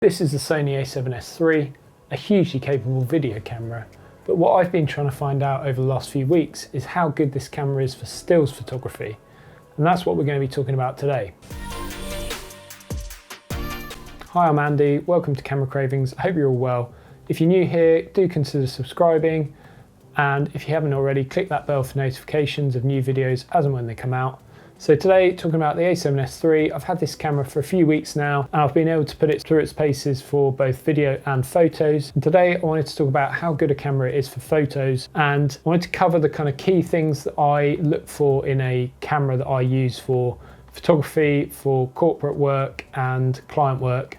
This is the Sony A7s III, a hugely capable video camera, but what I've been trying to find out over the last few weeks is how good this camera is for stills photography, and that's what we're going to be talking about today. Hi, I'm Andy, welcome to Camera Cravings, I hope you're all well. If you're new here, do consider subscribing, and if you haven't already, click that bell for notifications of new videos as and when they come out. So today, talking about the A7s III, I've had this camera for a few weeks now, and I've been able to put it through its paces for both video and photos. And today I wanted to talk about how good a camera it is for photos, and I wanted to cover the kind of key things that I look for in a camera that I use for photography, for corporate work and client work,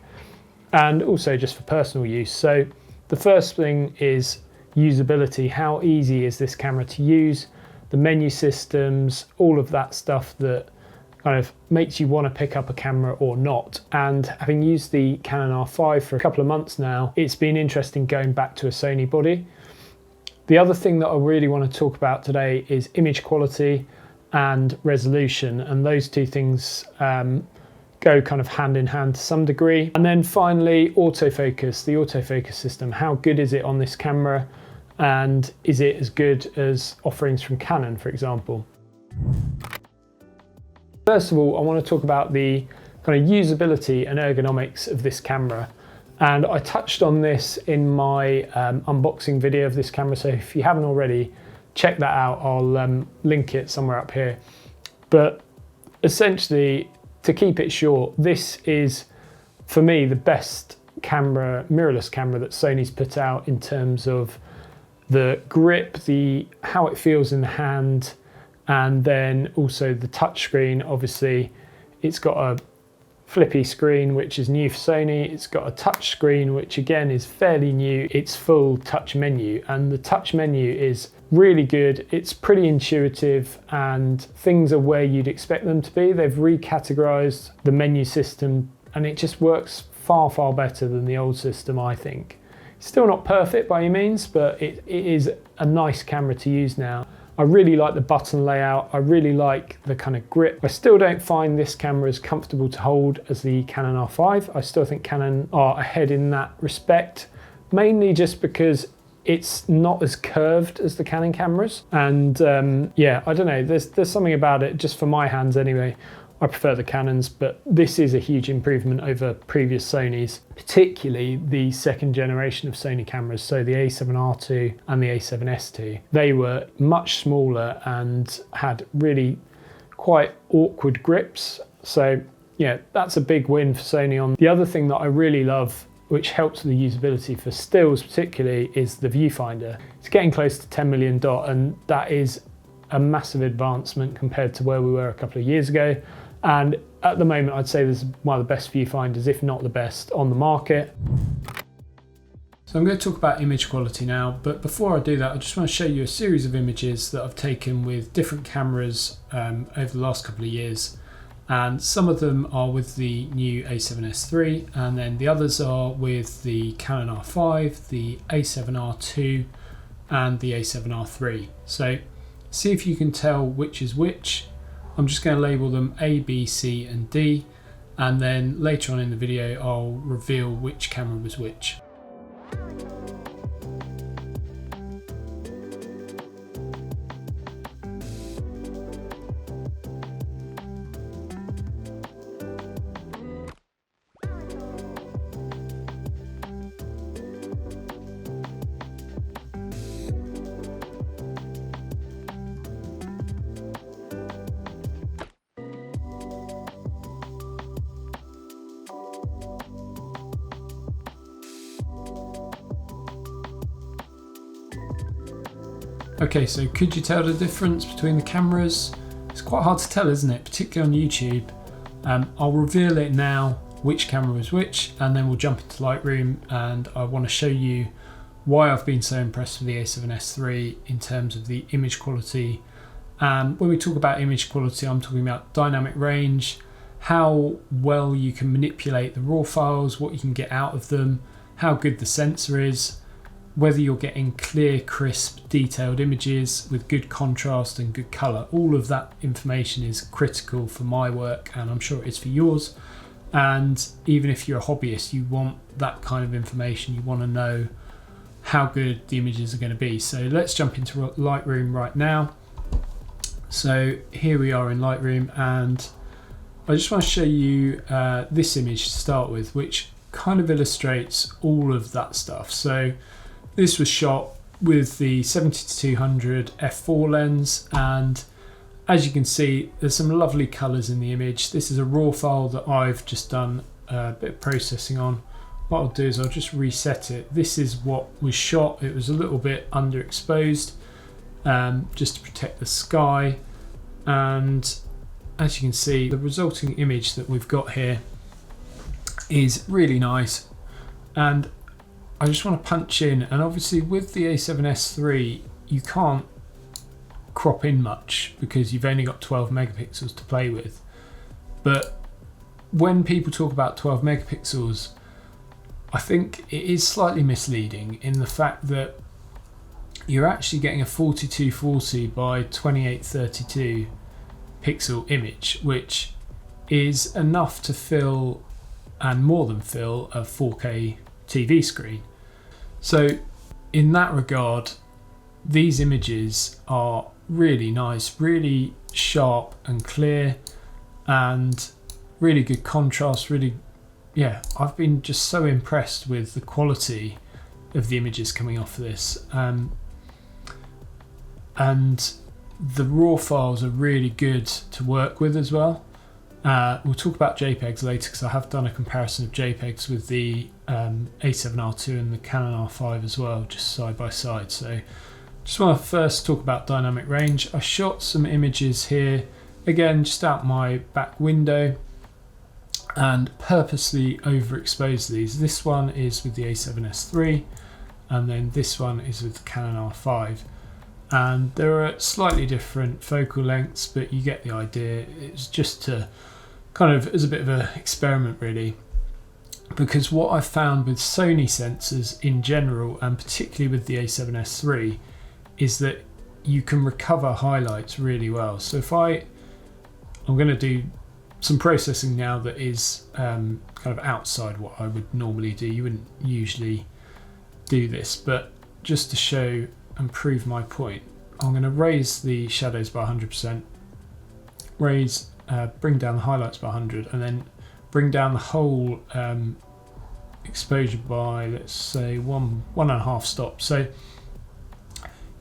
and also just for personal use. So the first thing is usability. How easy is this camera to use? The menu systems, all of that stuff that kind of makes you want to pick up a camera or not. And having used the Canon R5 for a couple of months now, it's been interesting going back to a Sony body. The other thing that I really want to talk about today is image quality and resolution, and those two things go kind of hand in hand to some degree. And then finally, autofocus, the autofocus system. How good is it on this camera? And is it as good as offerings from Canon, for example? First of all, I want to talk about the kind of usability and ergonomics of this camera. And I touched on this in my unboxing video of this camera, so if you haven't already, check that out. I'll link it somewhere up here. But essentially, to keep it short, this is, for me, the best camera, mirrorless camera that Sony's put out in terms of the grip, how it feels in the hand, and then also the touchscreen. Obviously, it's got a flippy screen, which is new for Sony. It's got a touch screen, which again is fairly new. It's full touch menu, and the touch menu is really good. It's pretty intuitive, and things are where you'd expect them to be. They've recategorized the menu system, and it just works far, far better than the old system, I think. Still not perfect by any means, but it is a nice camera to use now. I really like the button layout. I really like the kind of grip. I still don't find this camera as comfortable to hold as the Canon R5. I still think Canon are ahead in that respect, mainly just because it's not as curved as the Canon cameras. And yeah, I don't know, there's something about it, just for my hands anyway. I prefer the Canons, but this is a huge improvement over previous Sonys, particularly the second generation of Sony cameras, so the A7RIII and the A7s II. They were much smaller and had really quite awkward grips. So yeah, that's a big win for Sony on. The other thing that I really love, which helps with the usability for stills particularly, is the viewfinder. It's getting close to 10 million dot, and that is a massive advancement compared to where we were a couple of years ago. And at the moment, I'd say this is one of the best viewfinders, if not the best, on the market. So I'm going to talk about image quality now, but before I do that, I just want to show you a series of images that I've taken with different cameras over the last couple of years. And some of them are with the new A7s III, and then the others are with the Canon R5, the A7RIII, and the A7RIII. So see if you can tell which is which. I'm just going to label them A, B, C and D, and then later on in the video I'll reveal which camera was which. Okay, so could you tell the difference between the cameras? It's quite hard to tell, isn't it? Particularly on YouTube. I'll reveal it now, which camera was which, and then we'll jump into Lightroom, and I want to show you why I've been so impressed with the A7s III in terms of the image quality. When we talk about image quality, I'm talking about dynamic range, how well you can manipulate the raw files, what you can get out of them, how good the sensor is, whether you're getting clear, crisp, detailed images with good contrast and good colour. All of that information is critical for my work, and I'm sure it is for yours. And even if you're a hobbyist, you want that kind of information. You want to know how good the images are going to be. So let's jump into Lightroom right now. So here we are in Lightroom, and I just want to show you this image to start with, which kind of illustrates all of that stuff. So this was shot with the 70-200 f4 lens, and as you can see, there's some lovely colours in the image. This is a raw file that I've just done a bit of processing on. What I'll do is I'll just reset it. This is what was shot. It was a little bit underexposed, just to protect the sky. And as you can see, the resulting image that we've got here is really nice. And I just want to punch in, and obviously with the A7s III, you can't crop in much because you've only got 12 megapixels to play with. But when people talk about 12 megapixels, I think it is slightly misleading in the fact that you're actually getting a 4240 by 2832 pixel image, which is enough to fill, and more than fill, a 4K TV screen. So in that regard, these images are really nice, really sharp and clear, and really good contrast. Really, yeah, I've been just so impressed with the quality of the images coming off of this, and the raw files are really good to work with as well. We'll talk about JPEGs later because I have done a comparison of JPEGs with the A7R2 and the Canon R5 as well, just side by side. So just want to first talk about dynamic range. I shot some images here, again just out my back window, and purposely overexposed these. This one is with the A7s III, and then this one is with the Canon R5. And there are slightly different focal lengths, but you get the idea. It's just to kind of as a bit of an experiment really, because what I've found with Sony sensors in general, and particularly with the A7s III, is that you can recover highlights really well. So if I'm going to do some processing now that is kind of outside what I would normally do. You wouldn't usually do this, but just to show and prove my point, I'm going to raise the shadows by 100%, bring down the highlights by 100, and then bring down the whole exposure by, let's say, 1.5 stops. So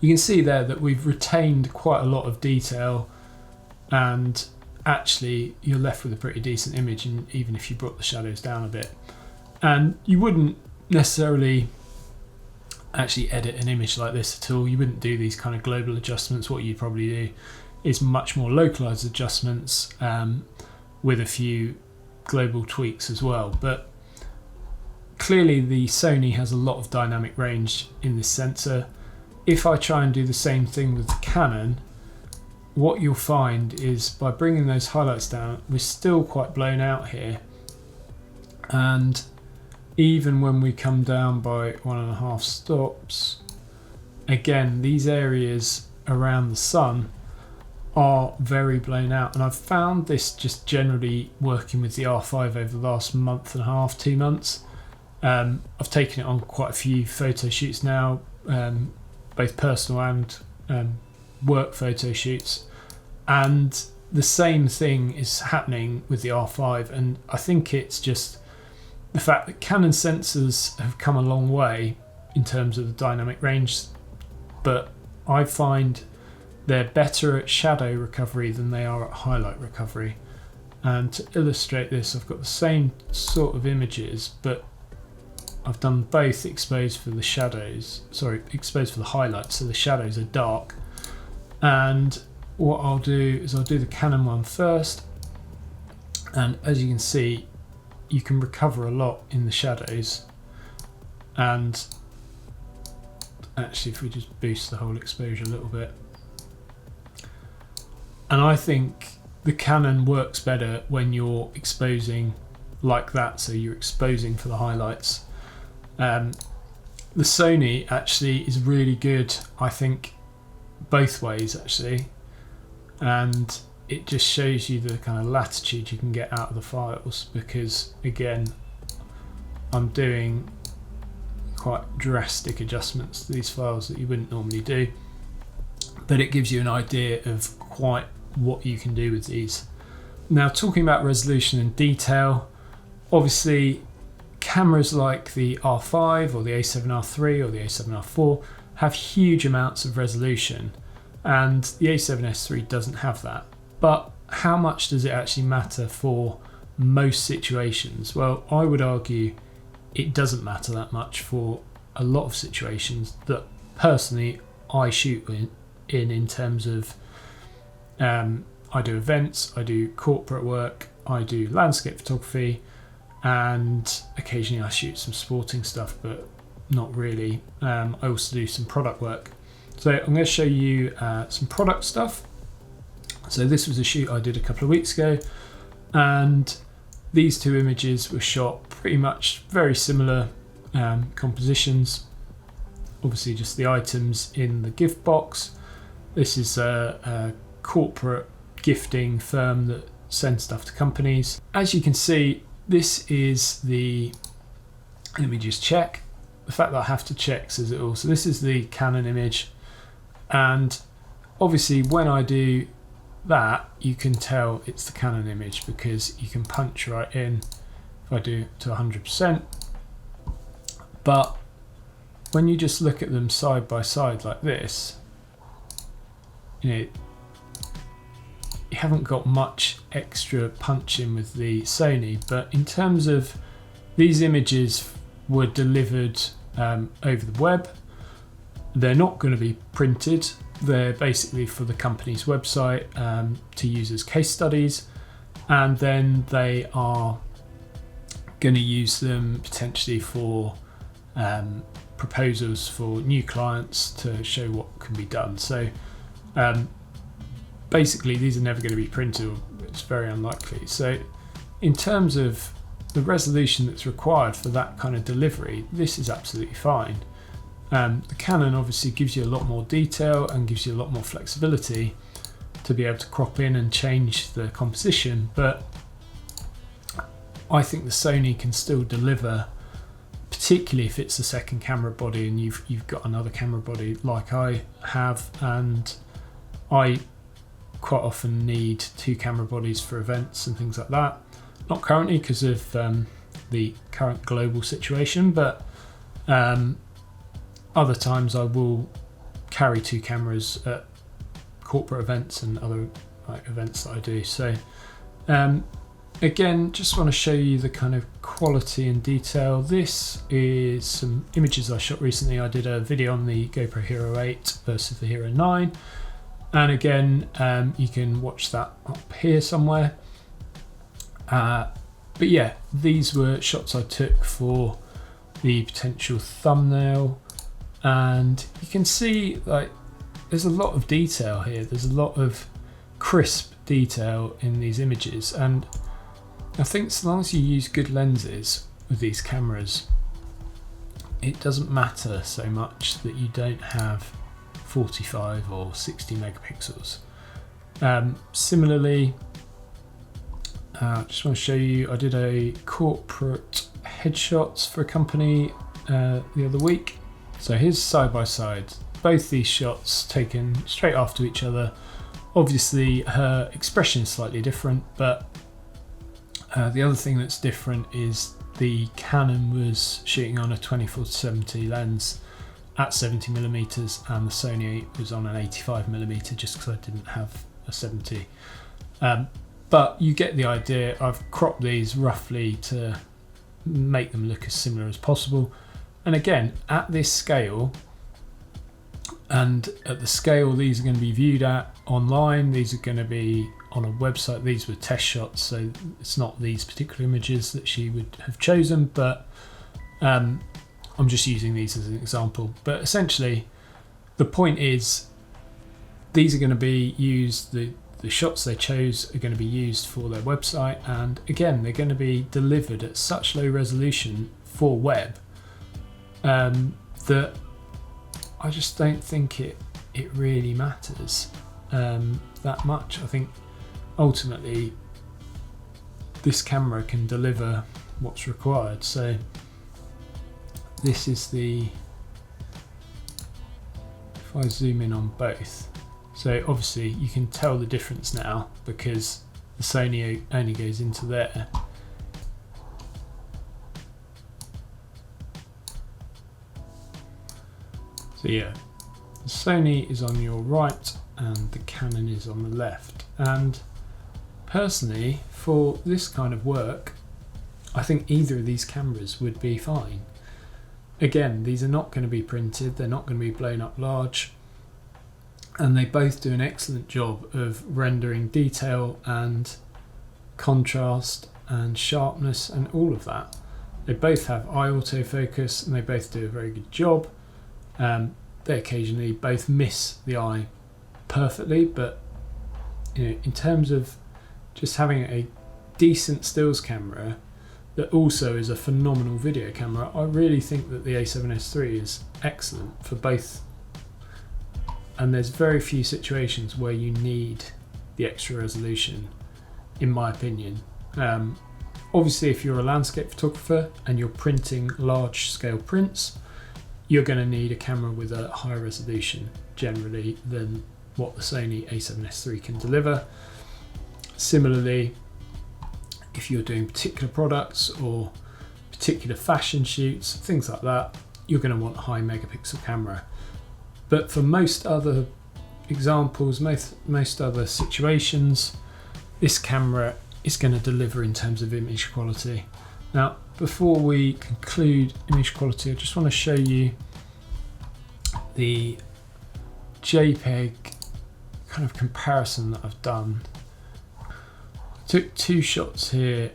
you can see there that we've retained quite a lot of detail, and actually you're left with a pretty decent image, and even if you brought the shadows down a bit. And you wouldn't necessarily actually edit an image like this at all. You wouldn't do these kind of global adjustments. What you'd probably do is much more localized adjustments with a few global tweaks as well. But clearly the Sony has a lot of dynamic range in this sensor. If I try and do the same thing with the Canon, what you'll find is by bringing those highlights down, we're still quite blown out here. And even when we come down by 1.5 stops, again, these areas around the sun are very blown out. And I've found this just generally working with the R5 over the last month and a half, 2 months. I've taken it on quite a few photo shoots now, both personal and work photo shoots, and the same thing is happening with the R5. And I think it's just the fact that Canon sensors have come a long way in terms of the dynamic range, but I find they're better at shadow recovery than they are at highlight recovery. And to illustrate this, I've got the same sort of images, but I've done both exposed for the shadows, exposed for the highlights, so the shadows are dark. And what I'll do is I'll do the Canon one first, and as you can see, you can recover a lot in the shadows. And actually, if we just boost the whole exposure a little bit, and I think the Canon works better when you're exposing like that, so you're exposing for the highlights. The Sony actually is really good, I think, both ways actually, and it just shows you the kind of latitude you can get out of the files, because again, I'm doing quite drastic adjustments to these files that you wouldn't normally do, but it gives you an idea of quite what you can do with these. Now, talking about resolution and detail, obviously cameras like the R5 or the A7R III or the A7R IV have huge amounts of resolution, and the A7s III doesn't have that. But how much does it actually matter for most situations? Well, I would argue it doesn't matter that much for a lot of situations that personally I shoot in terms of I do events, I do corporate work, I do landscape photography, and occasionally I shoot some sporting stuff, but not really. I also do some product work. So I'm going to show you some product stuff. So this was a shoot I did a couple of weeks ago, and these two images were shot pretty much very similar compositions. Obviously just the items in the gift box. This is a corporate gifting firm that sends stuff to companies. As you can see, this is the, let me just check. The fact that I have to check says it all. So this is the Canon image, and obviously when I do that, you can tell it's the Canon image because you can punch right in if I do to 100%. But when you just look at them side by side like this, you know, you haven't got much extra punch in with the Sony. But in terms of these images were delivered over the web, they're not going to be printed. They're basically for the company's website to use as case studies, and then they are going to use them potentially for proposals for new clients to show what can be done. So basically these are never going to be printed, it's very unlikely. So in terms of the resolution that's required for that kind of delivery, this is absolutely fine. The Canon obviously gives you a lot more detail and gives you a lot more flexibility to be able to crop in and change the composition, but I think the Sony can still deliver, particularly if it's a second camera body and you've got another camera body like I have, and I quite often need two camera bodies for events and things like that. Not currently because of the current global situation, but other times I will carry two cameras at corporate events and other events that I do. So again, just want to show you the kind of quality and detail. This is some images I shot recently. I did a video on the GoPro Hero 8 versus the Hero 9, and again you can watch that up here somewhere. But yeah, these were shots I took for the potential thumbnail, and you can see like there's a lot of detail here. There's a lot of crisp detail in these images, and I think as long as you use good lenses with these cameras, it doesn't matter so much that you don't have 45 or 60 megapixels. Similarly, I just want to show you, I did a corporate headshots for a company the other week. So here's side by side, both these shots taken straight after each other. Obviously her expression is slightly different, but the other thing that's different is the Canon was shooting on a 24-70 lens at 70mm, and the Sony was on an 85mm just because I didn't have a 70. But you get the idea. I've cropped these roughly to make them look as similar as possible. And again, at this scale, and at the scale these are going to be viewed at online, these are going to be on a website. These were test shots, so it's not these particular images that she would have chosen, but I'm just using these as an example. But essentially, the point is, these are going to be used, the shots they chose are going to be used for their website, and again, they're going to be delivered at such low resolution for web that I just don't think it really matters that much. I think ultimately this camera can deliver what's required. So this is the, if I zoom in on both, so obviously you can tell the difference now because the Sony only goes into there. So yeah, the Sony is on your right and the Canon is on the left. And personally, for this kind of work, I think either of these cameras would be fine. Again, these are not going to be printed, they're not going to be blown up large, and they both do an excellent job of rendering detail and contrast and sharpness and all of that. They both have eye autofocus and they both do a very good job. They occasionally both miss the eye perfectly, but in terms of just having a decent stills camera that also is a phenomenal video camera, I really think that the A7S III is excellent for both. And there's very few situations where you need the extra resolution, in my opinion. Obviously, if you're a landscape photographer and you're printing large scale prints, you're going to need a camera with a higher resolution generally than what the Sony A7S III can deliver. Similarly, if you're doing particular products or particular fashion shoots, things like that, you're going to want a high megapixel camera. But for most other examples, most other situations, this camera is going to deliver in terms of image quality. Now, before we conclude image quality, I just want to show you the JPEG kind of comparison that I've done. I took two shots here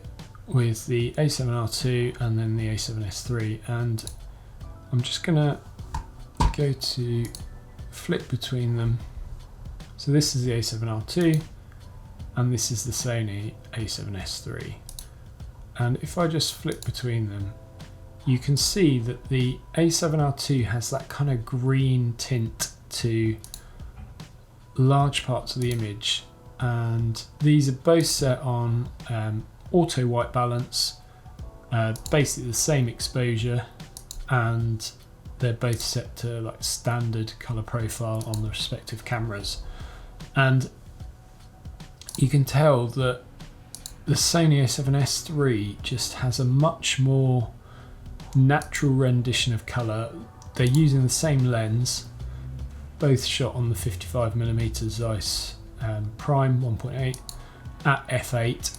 with the A7RIII and then the A7S III, and I'm just going to go to flip between them. So this is the A7RIII and this is the Sony A7S III. And if I just flip between them, you can see that the A7RIII has that kind of green tint to large parts of the image, and these are both set on auto white balance, basically the same exposure, and they're both set to like standard color profile on the respective cameras. And you can tell that the Sony A7S III just has a much more natural rendition of colour. They're using the same lens, both shot on the 55mm Zeiss Prime 1.8 at f8,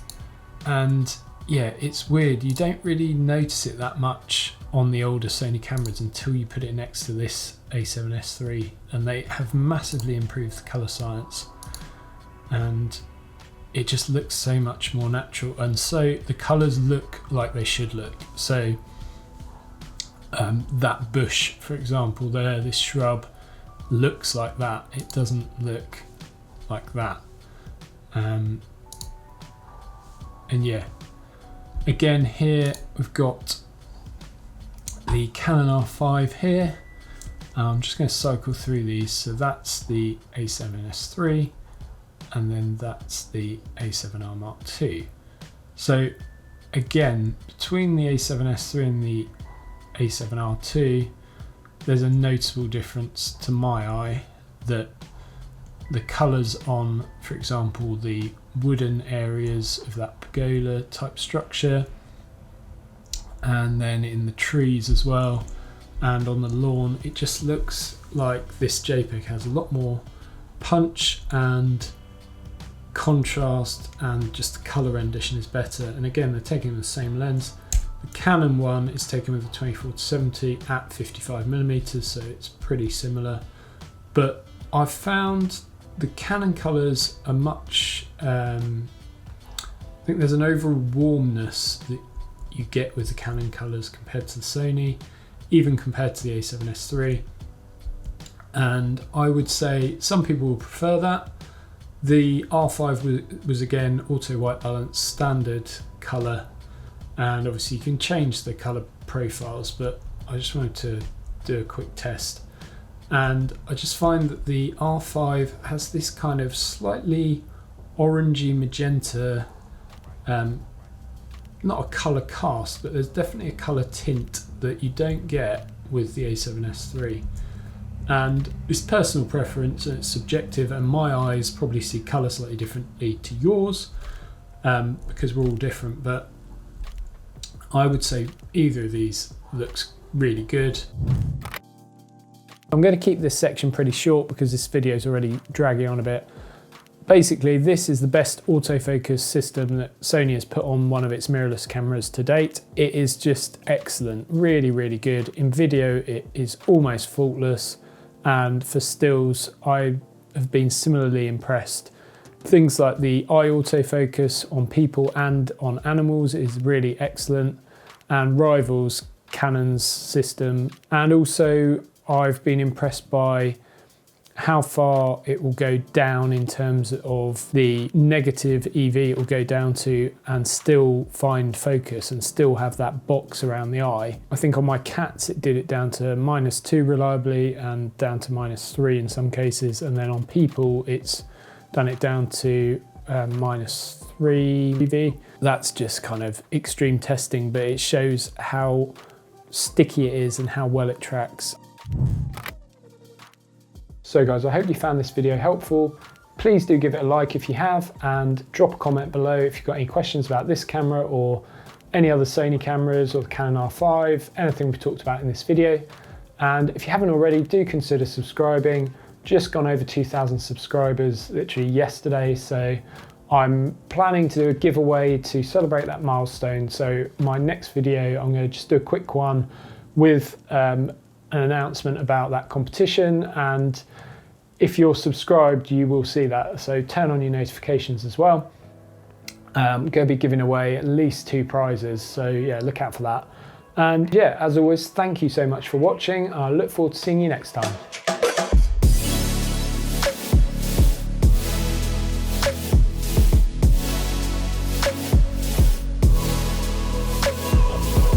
and yeah, it's weird, you don't really notice it that much on the older Sony cameras until you put it next to this A7S III, and they have massively improved the colour science, and it just looks so much more natural, and so the colours look like they should look. So that bush, for example, there, this shrub looks like that. It doesn't look like that. And yeah, again here we've got the Canon R5 here. I'm just going to cycle through these. So that's the A7S III, and then that's the A7R Mark II. So again, between the A7S III and the A7R II, there's a noticeable difference to my eye, that the colours on, for example, the wooden areas of that pergola type structure, and then in the trees as well, and on the lawn, it just looks like this JPEG has a lot more punch and contrast, and just the colour rendition is better. And again, they're taking the same lens. The Canon one is taken with a 24-70 at 55mm, so it's pretty similar. But I've found the Canon colours are much, I think there's an overall warmness that you get with the Canon colours compared to the Sony, even compared to the A7S III. And I would say some people will prefer that. The R5 was again auto white balance, standard colour, and obviously you can change the colour profiles, but I just wanted to do a quick test. And I just find that the R5 has this kind of slightly orangey magenta, not a colour cast, but there's definitely a colour tint that you don't get with the A7s III. And it's personal preference and it's subjective, and my eyes probably see colour slightly differently to yours, because we're all different, but I would say either of these looks really good. I'm going to keep this section pretty short because this video is already dragging on a bit. Basically, this is the best autofocus system that Sony has put on one of its mirrorless cameras to date. It is just excellent, really, really good. In video, it is almost faultless, and for stills, I have been similarly impressed. Things like the eye autofocus on people and on animals is really excellent, and rivals Canon's system. And also, I've been impressed by how far it will go down in terms of the negative EV it will go down to and still find focus and still have that box around the eye. I think on my cats it did it down to -2 reliably and down to -3 in some cases, and then on people it's done it down to -3 EV. That's just kind of extreme testing, but it shows how sticky it is and how well it tracks. So guys, I hope you found this video helpful. Please do give it a like if you have, and drop a comment below if you've got any questions about this camera or any other Sony cameras or the Canon R5, anything we've talked about in this video. And if you haven't already, do consider subscribing. Just gone over 2,000 subscribers literally yesterday, so I'm planning to do a giveaway to celebrate that milestone. So my next video, I'm going to just do a quick one with an announcement about that competition, and if you're subscribed you will see that, so turn on your notifications as well. I'm going to be giving away at least 2 prizes, so yeah, look out for that. And yeah, as always, thank you so much for watching. I look forward to seeing you next time.